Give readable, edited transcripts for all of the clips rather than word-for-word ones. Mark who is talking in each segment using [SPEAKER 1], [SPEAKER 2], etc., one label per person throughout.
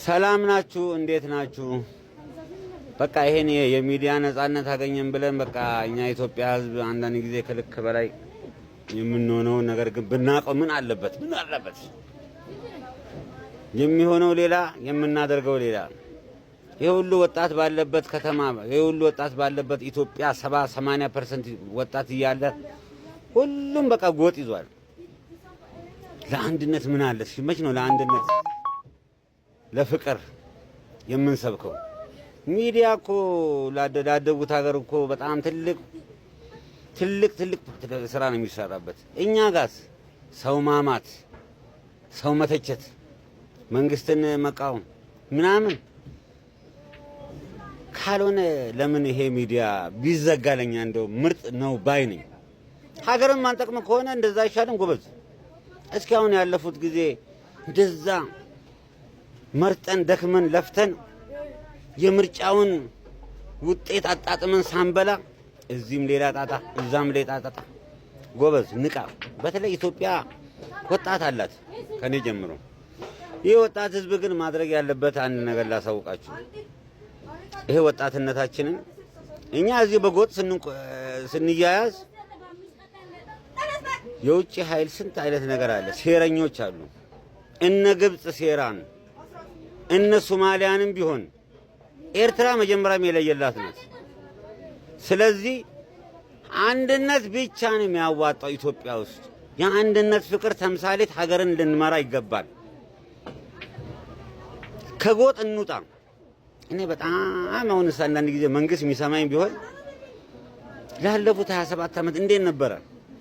[SPEAKER 1] ሰላም ናችሁ? እንዴት ናችሁ? በቃ ይሄን የሚዲያ ነጻነት አገኘን ብለን በቃ እኛ ኢትዮጵያ ሕዝብ አንዳንድ ጊዜ ከልክ በላይ የምንሆነው ነገር ግን ብናቀው ምን አለበት የሚሆነው ሌላ የምናደርገው ሌላ። ይሄ ሁሉ ወጣት ባለበት ከተማ ይሄ ሁሉ ወጣት ባለበት ኢትዮጵያ 70-80% ወጣት እያለ ሁሉም በቃ ጎጥ ይዟል። ለአንድነት ምን አለ? መች ነው ለአንድነት ለፍቅር የምንሰብከው? ሚዲያ እኮ ላደጉት ሀገር እኮ በጣም ትልቅ ስራ ነው የሚሰራበት። እኛ ጋስ ሰው ማማት፣ ሰው መተቸት፣ መንግስትን መቃወም ምናምን ካልሆነ ለምን ይሄ ሚዲያ ቢዘጋለኛ እንደው ምርጥ ነው ባይ ነኝ። ሀገርን ማንጠቅም ከሆነ እንደዛ አይሻልም ጎበዝ? እስኪ አሁን ያለፉት ጊዜ እንደዛ መርጠን ደክመን ለፍተን የምርጫውን ውጤት አጣጥመን ሳንበላ እዚህም ሌላ ጣጣ እዛም ሌላ ጣጣ። ጎበዝ ንቃ። በተለይ ኢትዮጵያ ወጣት አላት ከኔ ጀምሮ። ይህ ወጣት ህዝብ ግን ማድረግ ያለበት አንድ ነገር ላሳውቃችሁ። ይሄ ወጣትነታችንን እኛ እዚህ በጎጥ ስንያያዝ የውጭ ኃይል ስንት አይነት ነገር አለ። ሴረኞች አሉ። እነ ግብጽ ሴራን እነ ሶማሊያንም ቢሆን ኤርትራ መጀመሪያም የለየላት ናት። ስለዚህ አንድነት ብቻ ነው የሚያዋጣው ኢትዮጵያ ውስጥ። የአንድነት ፍቅር ተምሳሌት ሀገርን ልንመራ ይገባል። ከጎጥ እንውጣ። እኔ በጣም አሁን አንዳንድ ጊዜ መንግስት የሚሰማኝ ቢሆን ላለፉት 27 ዓመት እንዴት ነበረ?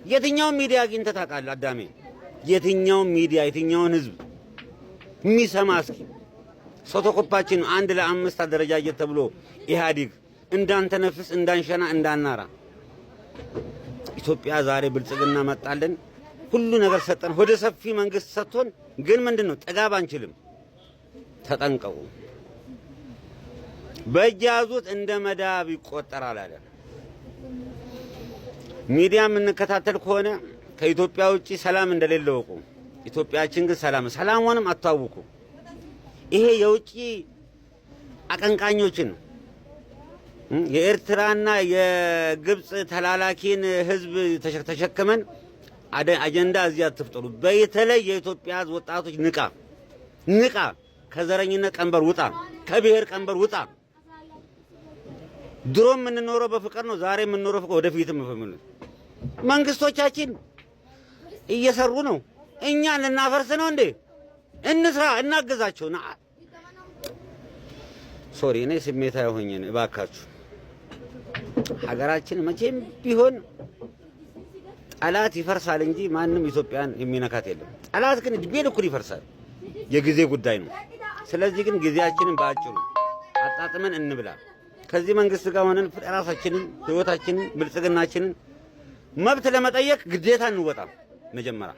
[SPEAKER 1] የትኛውን ሚዲያ አግኝተህ ታውቃለህ? አዳሜ የትኛውን ሚዲያ የትኛውን ህዝብ የሚሰማ እስኪ? ሶቶኮፓችን 1 ለ5 አደረጃጀት ተብሎ ኢህአዲግ እንዳንተነፍስ እንዳንሸና እንዳናራ። ኢትዮጵያ ዛሬ ብልጽግና መጣልን፣ ሁሉ ነገር ሰጠን፣ ወደ ሰፊ መንግስት ሰጥቶን፣ ግን ምንድነው ጥጋብ አንችልም። ተጠንቀቁ። በእጅ ያዙት እንደ መዳብ ይቆጠራል አለ። ሚዲያ የምንከታተል ከሆነ ከኢትዮጵያ ውጪ ሰላም እንደሌለ ወቁ። ኢትዮጵያችን ግን ሰላሟንም አታውቁ። ይሄ የውጪ አቀንቃኞችን የኤርትራና የግብጽ ተላላኪን ህዝብ ተሸክመን አጀንዳ እዚህ አትፍጠሩ። በተለይ የኢትዮጵያ ህዝብ ወጣቶች ንቃ። ከዘረኝነት ቀንበር ውጣ፣ ከብሔር ቀንበር ውጣ። ድሮ የምንኖረው በፍቅር ነው። ዛሬ የምንኖረው ፍቅር፣ ወደፊትም መንግስቶቻችን እየሰሩ ነው። እኛ ልናፈርስ ነው እንዴ? እንስራ፣ እናገዛቸው። ሶሪ እኔ ስሜታዊ ሆኜ ነው። እባካችሁ ሀገራችን መቼም ቢሆን ጠላት ይፈርሳል እንጂ ማንም ኢትዮጵያን የሚነካት የለም። ጠላት ግን እድሜ ልኩን ይፈርሳል። የጊዜ ጉዳይ ነው። ስለዚህ ግን ጊዜያችንን በአጭሩ አጣጥመን እንብላ። ከዚህ መንግስት ጋር ሆነን ራሳችንን፣ ህይወታችንን፣ ብልጽግናችንን መብት ለመጠየቅ ግዴታ እንወጣ። መጀመሪያ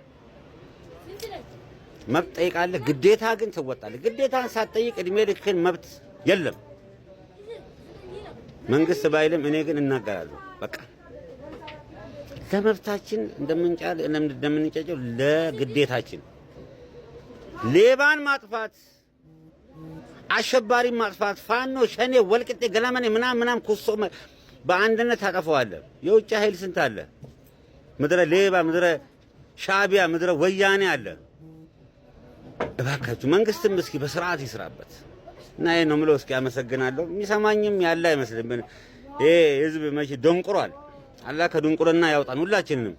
[SPEAKER 1] መብት ጠይቃለህ፣ ግዴታ ግን ትወጣለህ። ግዴታን ሳትጠይቅ እድሜ ልክን መብት የለም። መንግስት ባይልም እኔ ግን እናገራለሁ። በቃ ለመብታችን እንደምንጨጨው ለግዴታችን ሌባን ማጥፋት፣ አሸባሪ ማጥፋት፣ ፋኖ፣ ሸኔ፣ ወልቅጤ፣ ገለመኔ ምናምን ኩሶ በአንድነት ታጠፋዋለህ። የውጭ ኃይል ስንት አለ? ምድረ ሌባ፣ ምድረ ሻቢያ፣ ምድረ ወያኔ አለ። እባካችሁ መንግስትም እስኪ በስርዓት ይስራበት እና ይሄ ነው የምለው። እስኪ አመሰግናለሁ። የሚሰማኝም ያለ አይመስልም። ይሄ ህዝብ መቼ ደንቁሯል። አላህ ከድንቁርና ያውጣን ሁላችንንም።